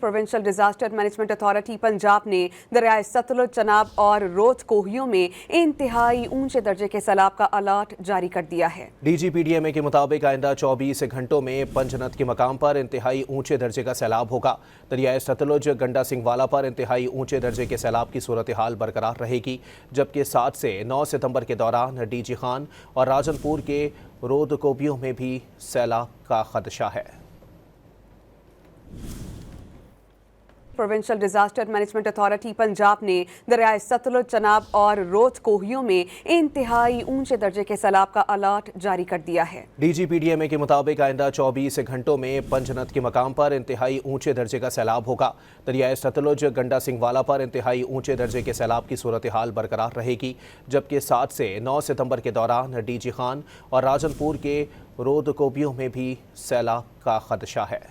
Provincial disaster management authority Punjab ने दरियाए सतलुज, चनाब और रोज कोहियों में इंतहाई ऊंचे दर्जे के सैलाब का अलर्ट जारी कर दिया है। DGPDMA के मुताबिक आइंदा 24 घंटों में पंजनत के मकाम पर इंतहाई ऊंचे दर्जे का सैलाब होगा। दरियाए सतलुज, गंडा सिंहवाला पर इंतहाई ऊंचे दर्जे के सैलाब की सूरत हाल बरकरार रहेगी, जबकि 7 से 9 सितंबर के दौरान DG खान और राजनपुर के रोदकोबियों में भी सैलाब का खदशा है। Provincial disaster management authority Punjab ने दरियाए सतलुज, चनाब और रोज कोहियों में इंतहाई ऊंचे दर्जे के सैलाब का अलर्ट जारी कर दिया है। DGPDMA के मुताबिक आइंदा 24 घंटों में पंजनत के मकाम पर इंतहाई ऊंचे दर्जे का सैलाब होगा। दरियाए सतलुज, गंडा सिंहवाला पर इंतहाई ऊंचे दर्जे के सैलाब की सूरत हाल बरकरार रहेगी, जबकि 7 से 9 सितंबर के दौरान DG खान और राजनपुर के रोदकोबियों में भी सैलाब का खदशा है।